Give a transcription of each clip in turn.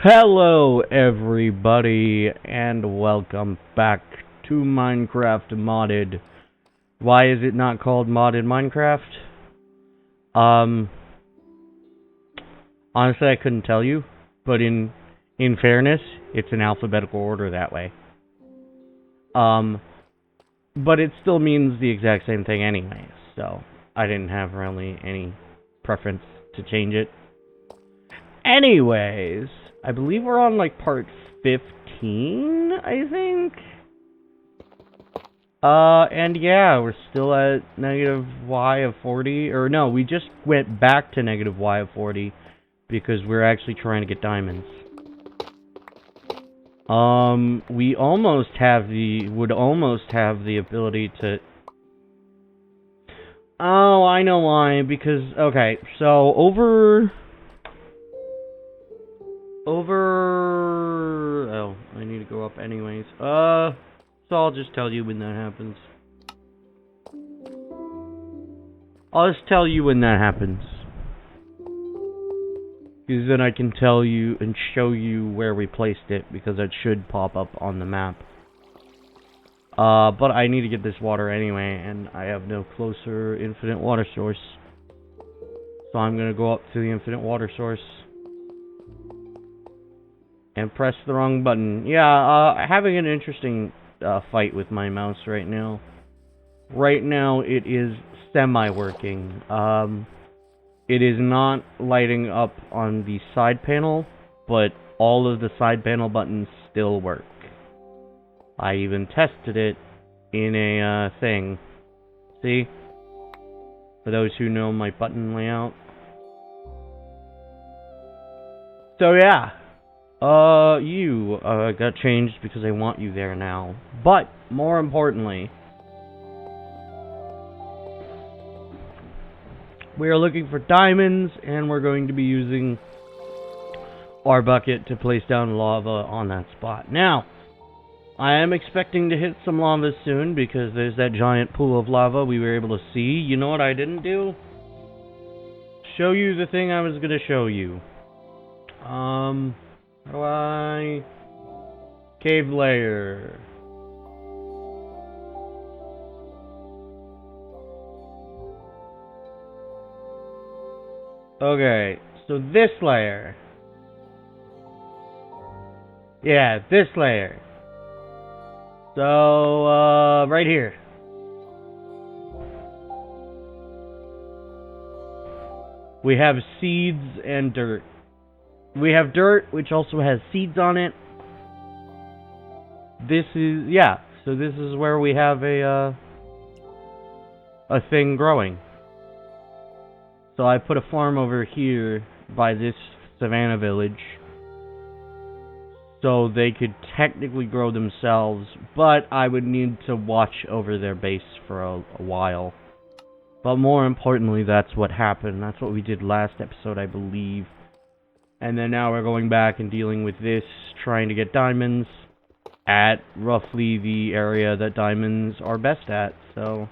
Hello, everybody, and welcome back to Minecraft Modded. Why is it not called Modded Minecraft? Honestly, I couldn't tell you, but in fairness, it's in alphabetical order that way. But it still means the exact same thing anyways, so I didn't have really any preference to change it. Anyways, I believe we're on like part 15, I think. And yeah, we're still at negative y of 40, or no, we just went back to negative y of 40 because we're actually trying to get diamonds. We would almost have the ability to... Oh, I know why, because, okay, so over, oh, I need to go up anyways, so I'll just tell you when that happens. I'll just tell you when that happens. Because then I can tell you and show you where we placed it, because it should pop up on the map. But I need to get this water anyway, and I have no closer infinite water source. So I'm gonna go up to the infinite water source. And press the wrong button. Yeah, having an interesting fight with my mouse right now. Right now it is semi-working. It is not lighting up on the side panel, but all of the side panel buttons still work. I even tested it in a thing. See? For those who know my button layout. So yeah. You got changed because I want you there now. But, more importantly, we are looking for diamonds, and we're going to be using our bucket to place down lava on that spot. Now, I am expecting to hit some lava soon, because there's that giant pool of lava we were able to see. You know what I didn't do? Show you the thing I was going to show you. How do I... Cave layer. Okay, so this layer. Yeah, this layer. So, right here. We have seeds and dirt. We have dirt, which also has seeds on it. This is, yeah, so this is where we have a thing growing. So I put a farm over here by this savannah village, so they could technically grow themselves, but I would need to watch over their base for a while. But more importantly, that's what happened. That's what we did last episode, I believe. And then now we're going back and dealing with this, trying to get diamonds at roughly the area that diamonds are best at. So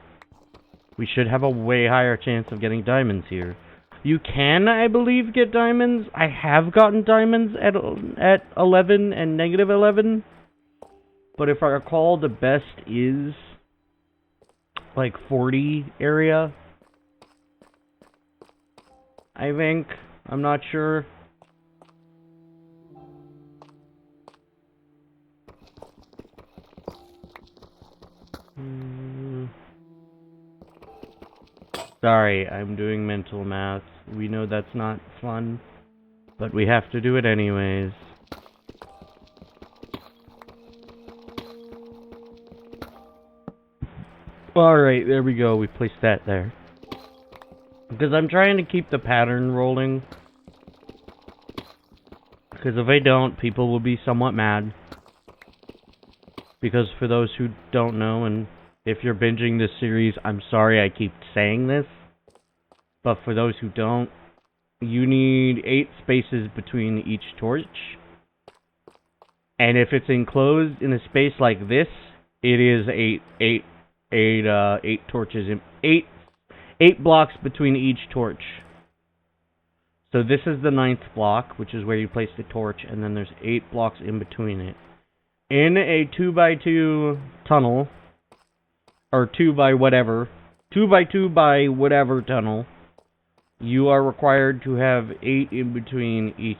we should have a way higher chance of getting diamonds here. You can, I believe, get diamonds. I have gotten diamonds at 11 and negative 11. But if I recall, the best is like 40 area. I think. I'm not sure. Sorry, I'm doing mental math. We know that's not fun, but we have to do it anyways. Alright, there we go. We placed that there. Because I'm trying to keep the pattern rolling. Because if I don't, people will be somewhat mad. Because for those who don't know, and if you're binging this series, I'm sorry I keep saying this. But for those who don't, you need 8 spaces between each torch. And if it's enclosed in a space like this, it is 8 torches, 8 blocks between each torch. So this is the 9th block, which is where you place the torch, and then there's 8 blocks in between it. In a 2x2 tunnel, or 2 by whatever, 2x2 by whatever tunnel, you are required to have 8 in between each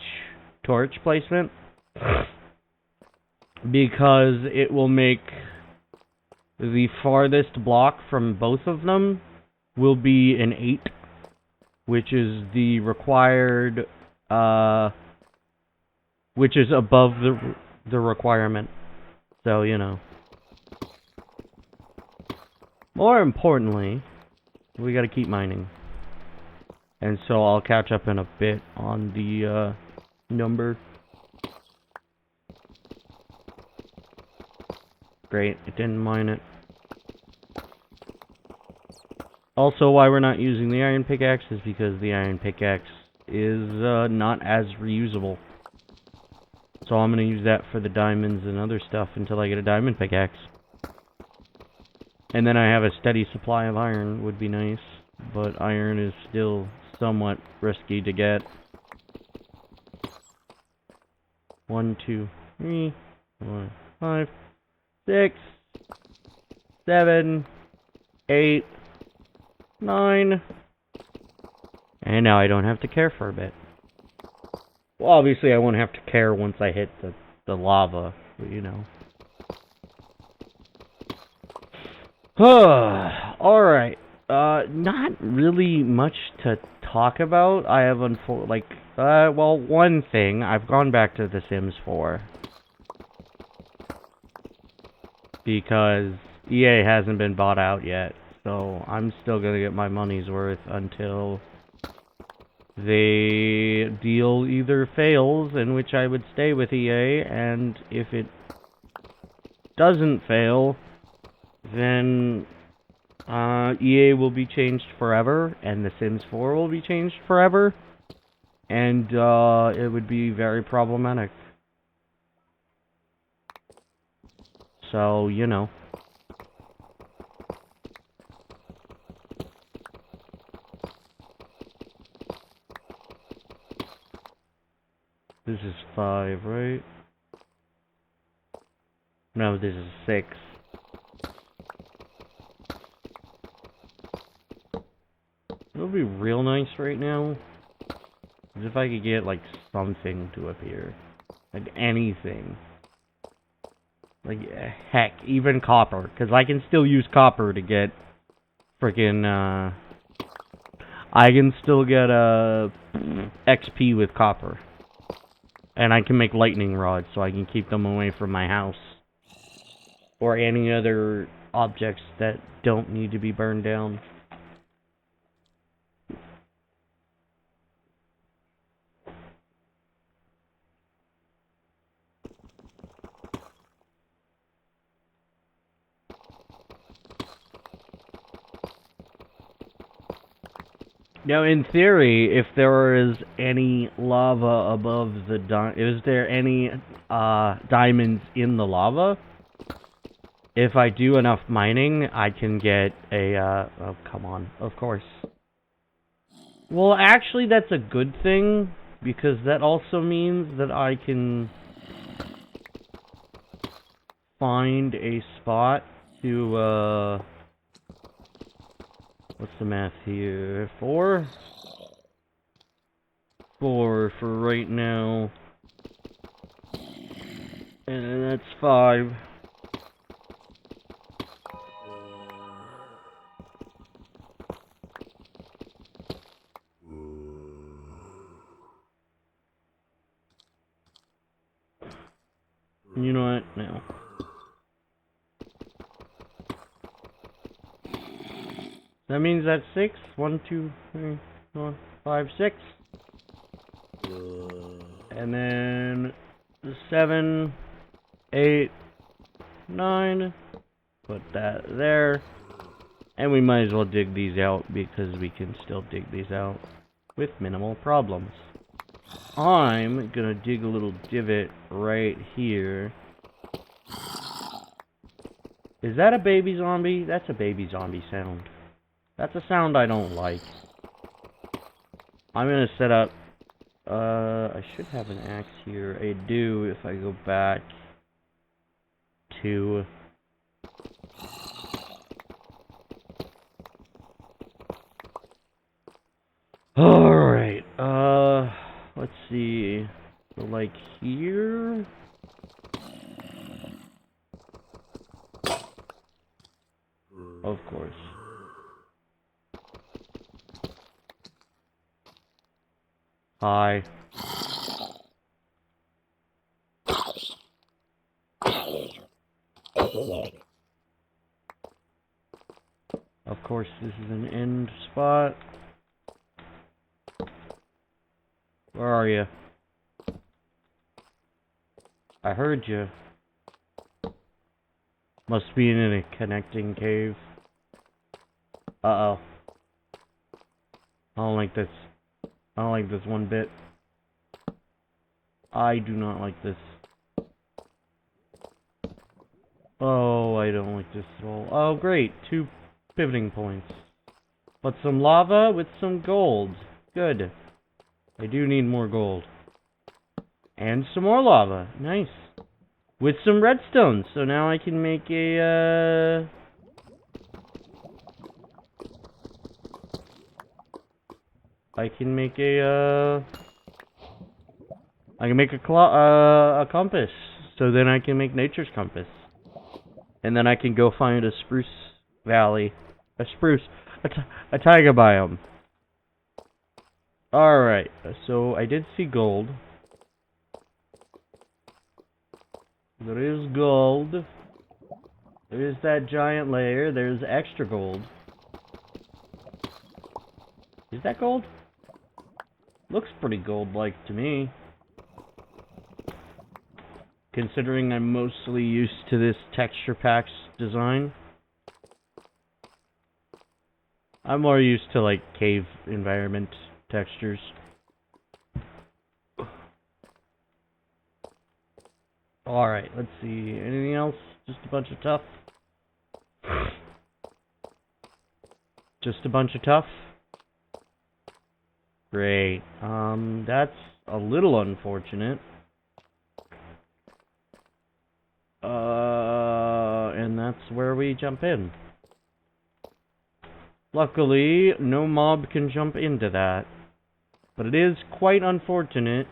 torch placement, because it will make the farthest block from both of them will be an 8, which is the required, which is above the requirement. So, you know. More importantly, we gotta keep mining. And so I'll catch up in a bit on the, number. Great, it didn't mine it. Also, why we're not using the iron pickaxe is because the iron pickaxe is not as reusable. So I'm going to use that for the diamonds and other stuff until I get a diamond pickaxe. And then I have a steady supply of iron, would be nice. But iron is still somewhat risky to get. 1, 2, 3, 4, 5, 6, 7, 8, 9. And now I don't have to care for a bit. Well, obviously I won't have to care once I hit the lava, but you know. Alright. Not really much to talk about. I have well, one thing. I've gone back to The Sims 4. Because EA hasn't been bought out yet. So I'm still gonna get my money's worth until the deal either fails, in which I would stay with EA, and if it doesn't fail, then EA will be changed forever, and The Sims 4 will be changed forever, and it would be very problematic. So, you know. This is 5, right? No, this is 6. It would be real nice right now is if I could get, like, something to appear. Like, anything. Like, heck, even copper. Because I can still use copper to get frickin', I can still get, XP with copper. And I can make lightning rods so I can keep them away from my house. Or any other objects that don't need to be burned down. Now, in theory, if there is any lava above the is there any diamonds in the lava? If I do enough mining, I can get a oh, come on, of course. Well, actually, that's a good thing, because that also means that I can find a spot to what's the math here? 4? 4 for right now. And that's 5. You know what? No. That means that's 6. 1, 2, 3, 4, 5, 6. And then 7, 8, 9. Put that there. And we might as well dig these out because we can still dig these out with minimal problems. I'm gonna dig a little divot right here. Is that a baby zombie? That's a baby zombie sound. That's a sound I don't like. I'm gonna set up I should have an axe here. I do if I go back to... Alright, let's see. So, like, here? Of course. Hi. Of course, this is an end spot. Where are you? I heard you. Must be in a connecting cave. Uh-oh. I don't like this. I don't like this one bit. I do not like this. Oh, I don't like this at all. Oh, great. 2 pivoting points. But some lava with some gold. Good. I do need more gold. And some more lava. Nice. With some redstone. So now I can make a, I can make a compass. So then I can make nature's compass. And then I can go find a spruce valley. A taiga biome. Alright, so I did see gold. There is gold. There is that giant layer. There's extra gold. Is that gold? Looks pretty gold-like to me. Considering I'm mostly used to this texture packs design. I'm more used to, like, cave environment textures. Alright, let's see. Anything else? Just a bunch of tuff? Just a bunch of tuff? Great. That's a little unfortunate. And that's where we jump in. Luckily, no mob can jump into that. But it is quite unfortunate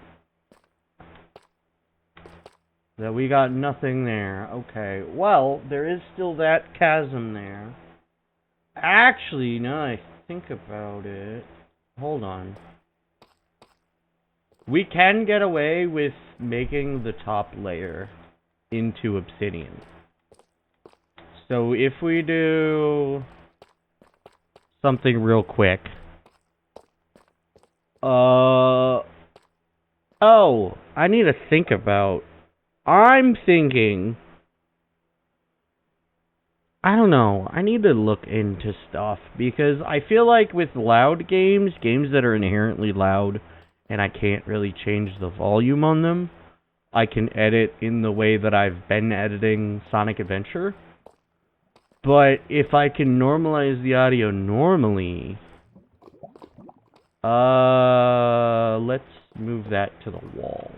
that we got nothing there. Okay, well, there is still that chasm there. Actually, now I think about it... Hold on. We can get away with making the top layer into obsidian. So if we do something real quick. Oh, I need to think about... I'm thinking... I don't know. I need to look into stuff, because I feel like with loud games, games that are inherently loud, and I can't really change the volume on them, I can edit in the way that I've been editing Sonic Adventure. But if I can normalize the audio normally... let's move that to the wall.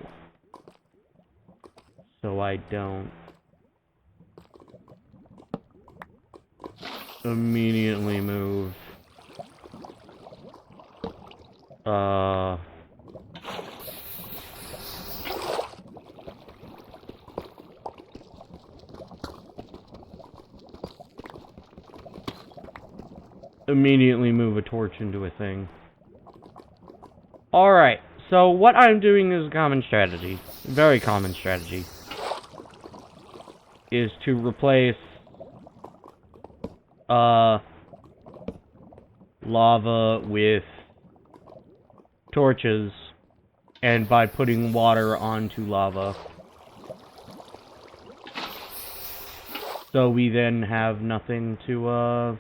So I don't... immediately move. Immediately move a torch into a thing. Alright, so what I'm doing is a common strategy. Very common strategy. Is to replace lava with torches, and by putting water onto lava. So we then have nothing to,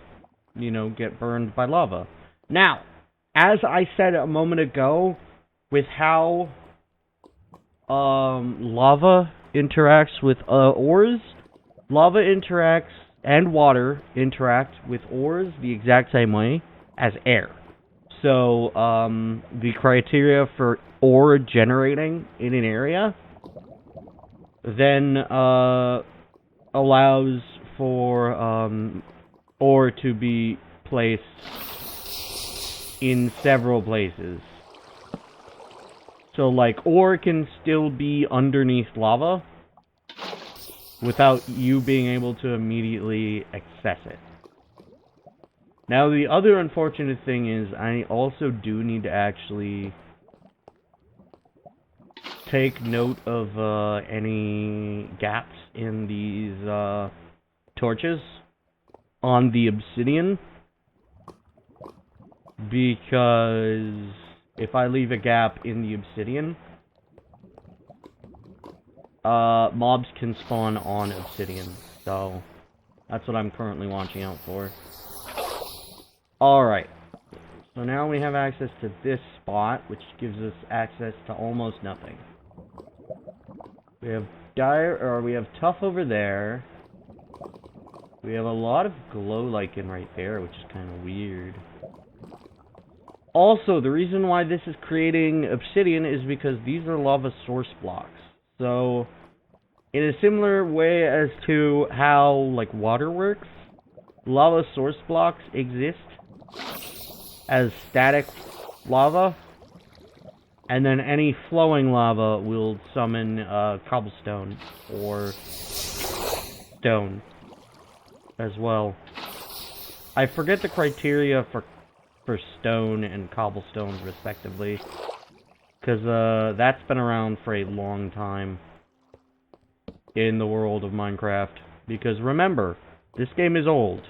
you know, get burned by lava. Now, as I said a moment ago, with how lava interacts with ores, lava interacts and water interact with ores the exact same way as air. So, the criteria for ore generating in an area, then allows for ore to be placed in several places. So, like, ore can still be underneath lava without you being able to immediately access it. Now, the other unfortunate thing is I also do need to actually take note of any gaps in these torches on the obsidian, because if I leave a gap in the obsidian, mobs can spawn on obsidian, so that's what I'm currently watching out for. Alright, so now we have access to this spot, which gives us access to almost nothing. We have we have tough over there. We have a lot of glow lichen right there, which is kind of weird. Also, the reason why this is creating obsidian is because these are lava source blocks. So, in a similar way as to how, like, water works, lava source blocks exist as static lava, and then any flowing lava will summon cobblestone or stone as well. I forget the criteria for stone and cobblestone respectively, because that's been around for a long time in the world of Minecraft. Because remember, this game is old,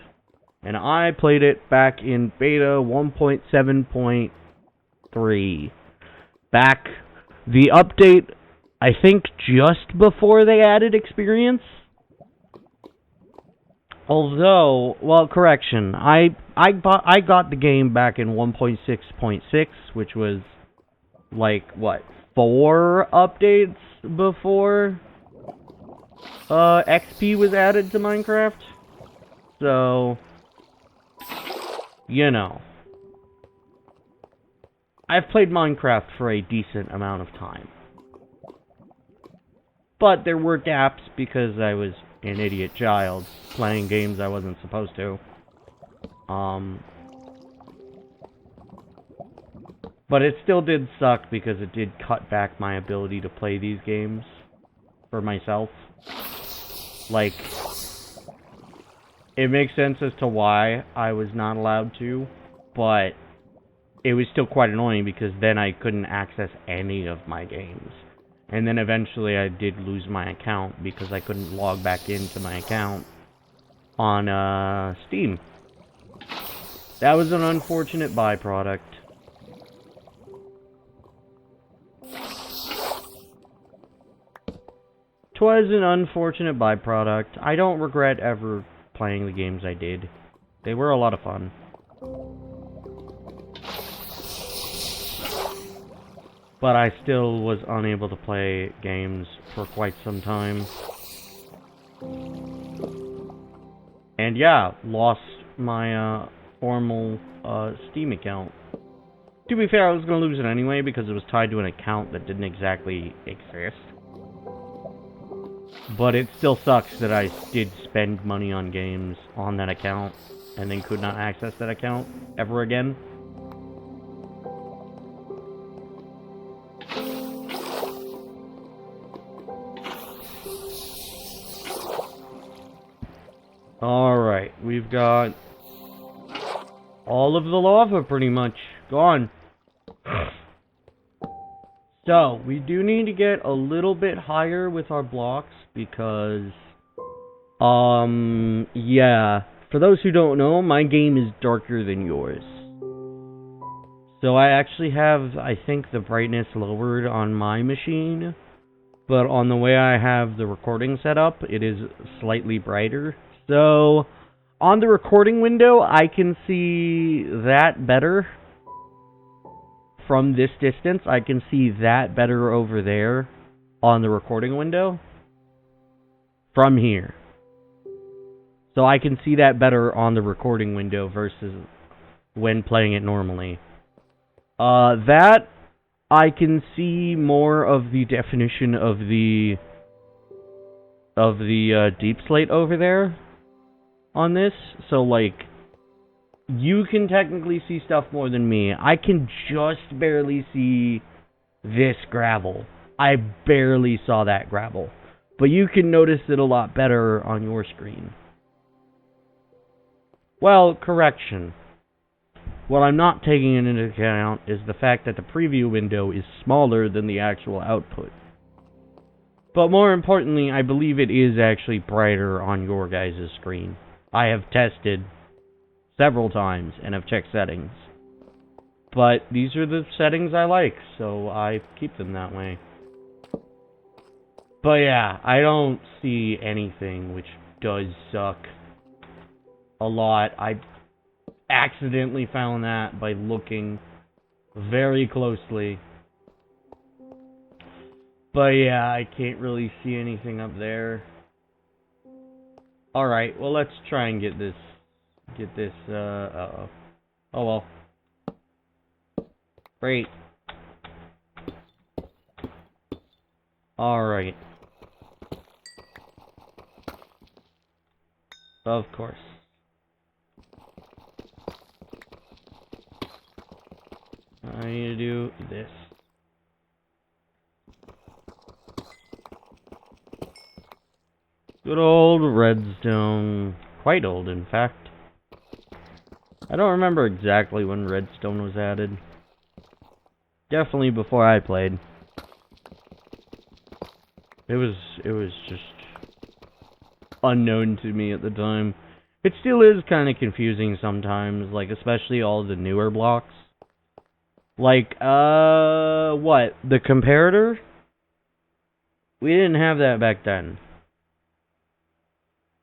and I played it back in beta 1.7.3. Back the update, I think just before they added experience. Although, well, correction, I got the game back in 1.6.6, which was like what, 4 updates before XP was added to Minecraft. So, you know, I've played Minecraft for a decent amount of time. But there were gaps because I was an idiot child playing games I wasn't supposed to. But it still did suck because it did cut back my ability to play these games for myself. Like, it makes sense as to why I was not allowed to, but it was still quite annoying because then I couldn't access any of my games. And then eventually I did lose my account because I couldn't log back into my account on Steam. That was an unfortunate byproduct. Twas an unfortunate byproduct. I don't regret ever playing the games I did. They were a lot of fun. But I still was unable to play games for quite some time. And yeah, lost my formal Steam account. To be fair, I was going to lose it anyway because it was tied to an account that didn't exactly exist. But it still sucks that I did spend money on games on that account and then could not access that account ever again. Alright, we've got all of the lava pretty much gone. So, we do need to get a little bit higher with our blocks because, yeah. For those who don't know, my game is darker than yours. So I actually have, I think, the brightness lowered on my machine, but on the way I have the recording set up, it is slightly brighter. So, on the recording window, I can see that better. From this distance, I can see that better over there on the recording window. From here. So I can see that better on the recording window versus when playing it normally. That I can see more of the definition of the deep slate over there on this. So, like, you can technically see stuff more than me. I can just barely see this gravel. I barely saw that gravel. But you can notice it a lot better on your screen. Well, correction. What I'm not taking into account is the fact that the preview window is smaller than the actual output. But more importantly, I believe it is actually brighter on your guys' screen. I have tested several times and have checked settings. But these are the settings I like, so I keep them that way. But yeah, I don't see anything, which does suck a lot. I accidentally found that by looking very closely. But yeah, I can't really see anything up there. Alright, well, let's try and get this, uh-oh. Oh well. Great. Alright. Of course. I need to do this. Good old redstone. Quite old, in fact. I don't remember exactly when redstone was added. Definitely before I played. It was just unknown to me at the time. It still is kind of confusing sometimes, like especially all the newer blocks. Like, what? The comparator? We didn't have that back then.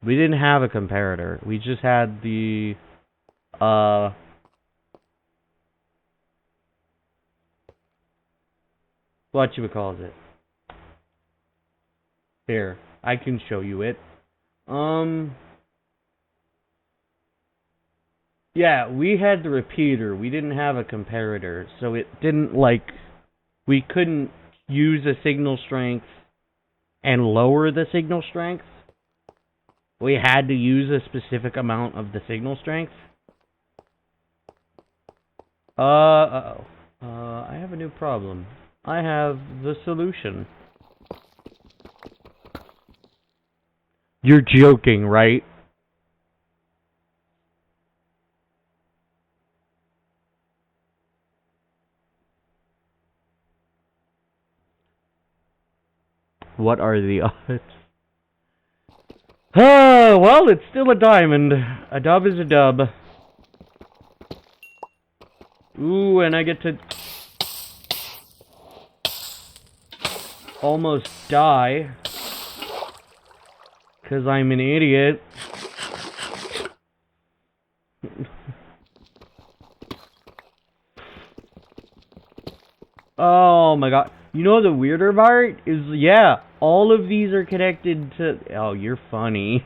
We didn't have a comparator. We just had the, whatchamacallit it. Here, I can show you it. Yeah, we had the repeater. We didn't have a comparator, so it didn't, like, we couldn't use a signal strength and lower the signal strength. We had to use a specific amount of the signal strength. Uh-oh. I have a new problem. I have the solution. You're joking, right? What are the odds? Well, it's still a diamond. A dub is a dub. Ooh, and I get to almost die. 'Cause I'm an idiot. Oh my god. You know the weirder part is, yeah, all of these are connected to... Oh, you're funny.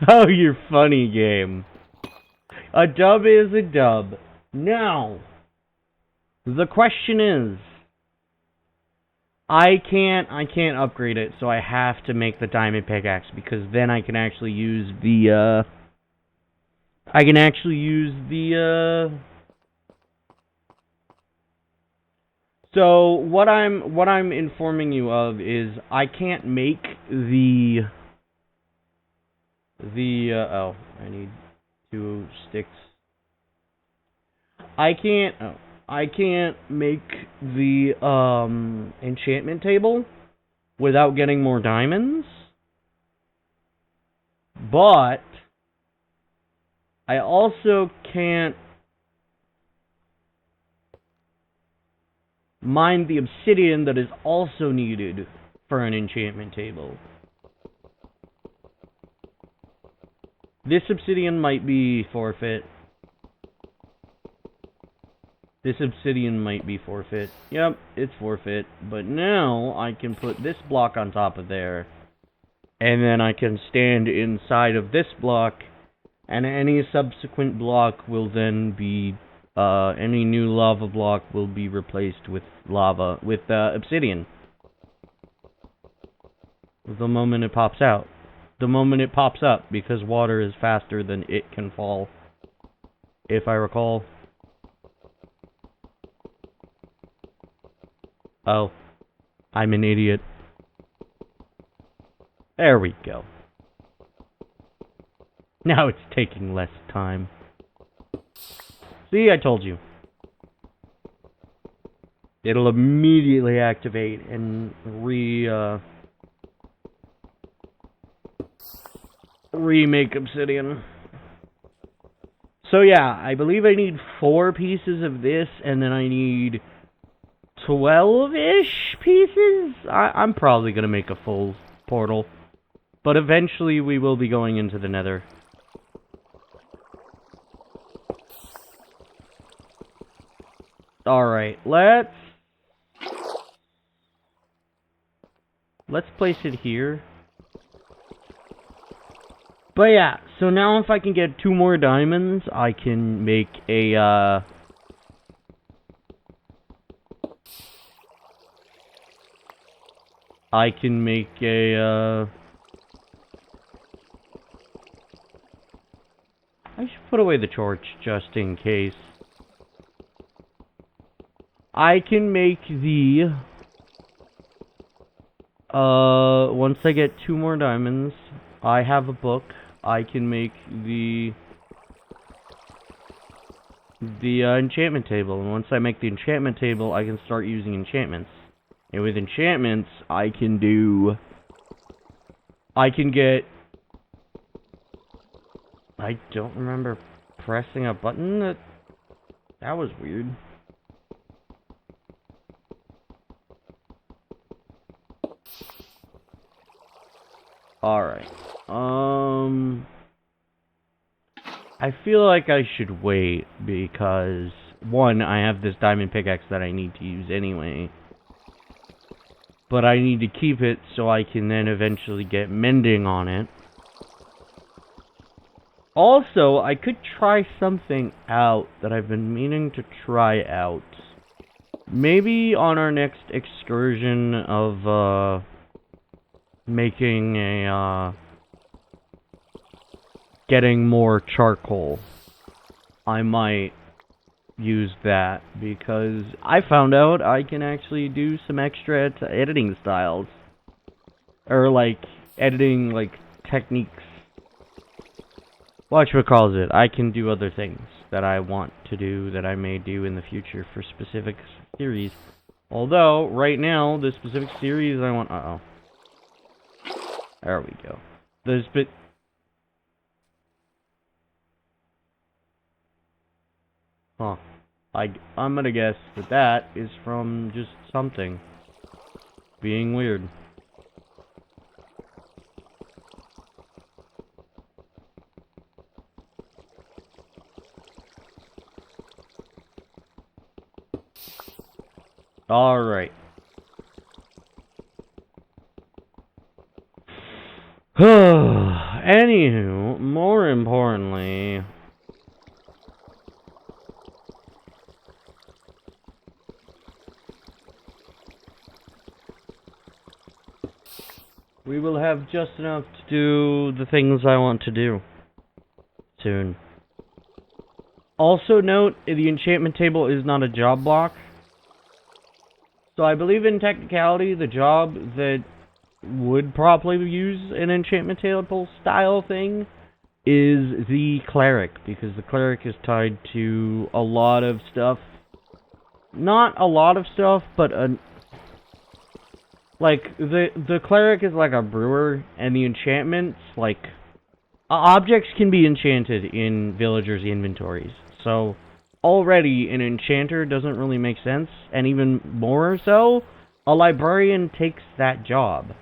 Oh, you're funny, game. A dub is a dub. Now, the question is, I can't upgrade it, so I have to make the diamond pickaxe, because then I can actually use the, So, what I'm informing you of is, I can't make oh, I need 2 sticks. I can't make the, enchantment table without getting more diamonds. But I also can't mine the obsidian that is also needed for an enchantment table. This obsidian might be forfeit. This obsidian might be forfeit. Yep, it's forfeit. But now I can put this block on top of there. And then I can stand inside of this block. And any subsequent block will then be any new lava block will be replaced with obsidian. The moment it pops out. The moment it pops up, because water is faster than it can fall. If I recall. Oh. I'm an idiot. There we go. Now it's taking less time. See, I told you. It'll immediately activate and remake obsidian. So yeah, I believe I need 4 pieces of this, and then I need 12-ish pieces? I'm probably gonna make a full portal. But eventually we will be going into the Nether. Alright, let's place it here. But yeah, so now if I can get 2 more diamonds, I can make a, I should put away the torch, just in case. I can make the, once I get 2 more diamonds, I have a book. I can make the enchantment table, and once I make the enchantment table, I can start using enchantments. And with enchantments, I can get... I don't remember pressing a button. That was weird. Alright. I feel like I should wait because, 1, I have this diamond pickaxe that I need to use anyway. But I need to keep it so I can then eventually get mending on it. Also, I could try something out that I've been meaning to try out. Maybe on our next excursion of, making a, getting more charcoal, I might use that, because I found out I can actually do some extra editing styles. Or, like, editing, like, techniques. Whatchamacallit, I can do other things that I want to do, that I may do in the future for specific series. Although, right now, the specific series I want... Uh-oh. There we go. There's been... Huh. I'm gonna guess that that is from just something being weird. Alright. Anywho, more importantly... we will have just enough to do the things I want to do soon. Also note, the enchantment table is not a job block. So I believe in technicality, the job that would probably use an enchantment table style thing is the cleric, because the cleric is tied to a lot of stuff. Not a lot of stuff, but like, the cleric is like a brewer, and the enchantments, like, objects can be enchanted in villagers' inventories. So, already, an enchanter doesn't really make sense, and even more so, a librarian takes that job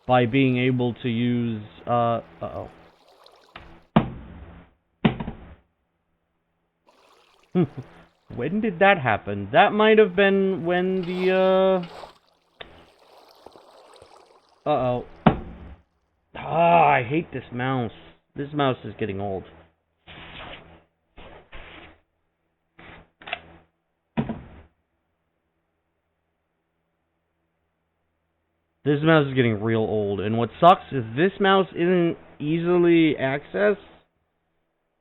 by being able to use, uh-oh. When did that happen? That might have been when the, uh-oh. Ah, I hate this mouse. This mouse is getting old. This mouse is getting real old, and what sucks is this mouse isn't easily accessed.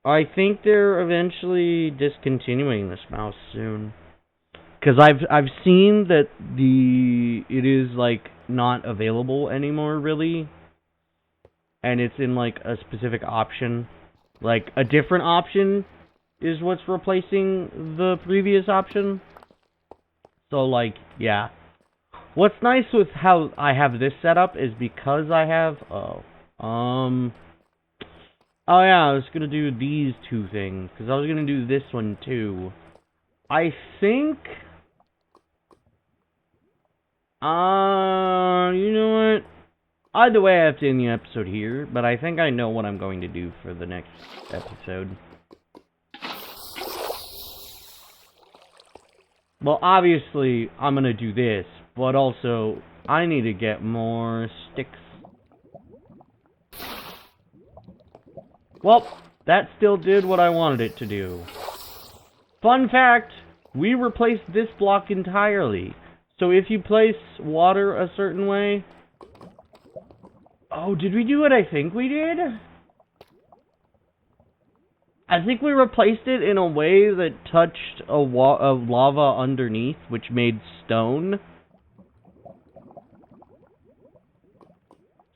I think they're eventually discontinuing this mouse soon. Because I've seen that it is like not available anymore really. And it's in like a specific option. Like a different option is what's replacing the previous option. So like, yeah. What's nice with how I have this set up is because I have oh yeah, I was gonna do these two things, because I was gonna do this one too. I think... you know what? Either way, I have to end the episode here, but I think I know what I'm going to do for the next episode. Well, obviously, I'm gonna do this, but also, I need to get more sticks. Well, that still did what I wanted it to do. Fun fact, we replaced this block entirely. So if you place water a certain way... Oh, did we do what I think we did? I think we replaced it in a way that touched a lava underneath, which made stone.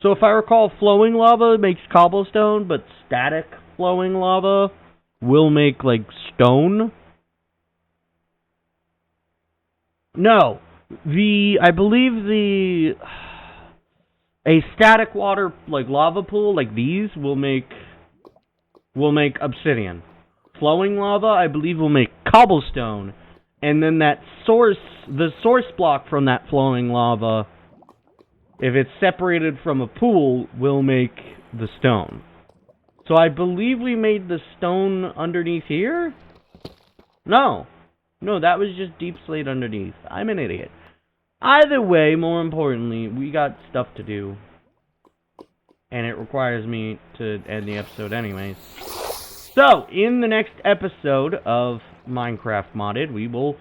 So if I recall, flowing lava makes cobblestone, but static flowing lava will make, like, stone. No. I believe a static water, like, lava pool, like these, will make obsidian. Flowing lava, I believe, will make cobblestone. And then the source block from that flowing lava, if it's separated from a pool, will make the stone. So I believe we made the stone underneath here? No. No, that was just deep slate underneath. I'm an idiot. Either way, more importantly, we got stuff to do. And it requires me to end the episode anyways. So, in the next episode of Minecraft Modded, we will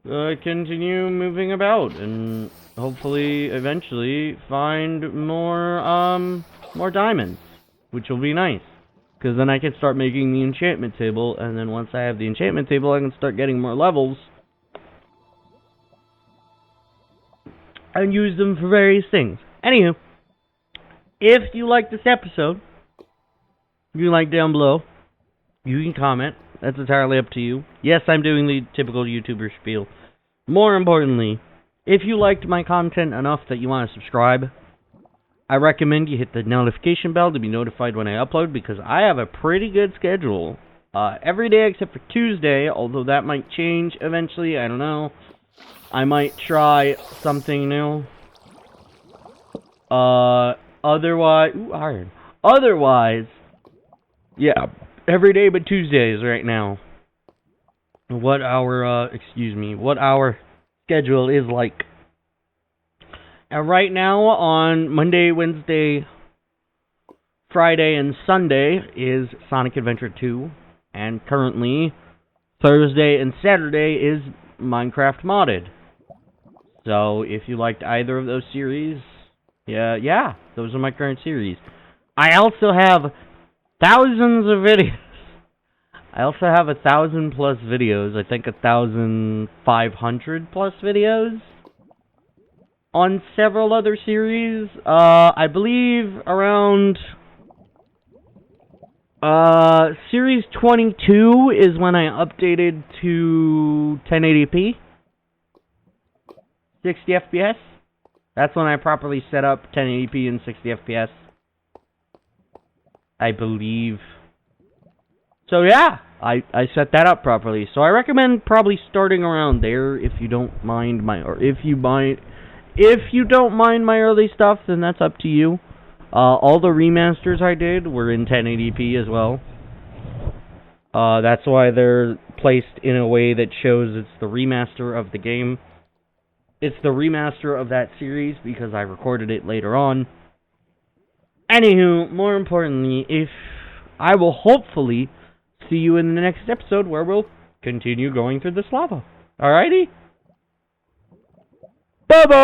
continue moving about and hopefully eventually find more diamonds, which will be nice, because then I can start making the enchantment table, and then once I have the enchantment table, I can start getting more levels and use them for various things. Anywho, if you like this episode, if you like down below, you can comment. That's entirely up to you. Yes, I'm doing the typical YouTuber spiel. More importantly, if you liked my content enough that you want to subscribe, I recommend you hit the notification bell to be notified when I upload, because I have a pretty good schedule. Every day except for Tuesday, although that might change eventually, I don't know. I might try something new. Otherwise... Ooh, iron. Otherwise, yeah, every day but Tuesdays right now. What our schedule is like. And right now, on Monday, Wednesday, Friday, and Sunday is Sonic Adventure 2. And currently, Thursday and Saturday is Minecraft Modded. So, if you liked either of those series, yeah, those are my current series. I also have thousands of videos. I also have 1,000 plus videos. I think 1,500 plus videos on several other series. I believe around series 22 is when I updated to 1080p, 60 FPS. That's when I properly set up 1080p and 60 FPS, I believe. So yeah, I set that up properly. So I recommend probably starting around there if you don't mind if you don't mind my early stuff, then that's up to you. All the remasters I did were in 1080p as well. That's why they're placed in a way that shows it's the remaster of the game. It's the remaster of that series because I recorded it later on. Anywho, more importantly, I will hopefully see you in the next episode where we'll continue going through this lava. Alrighty? Bye-bye!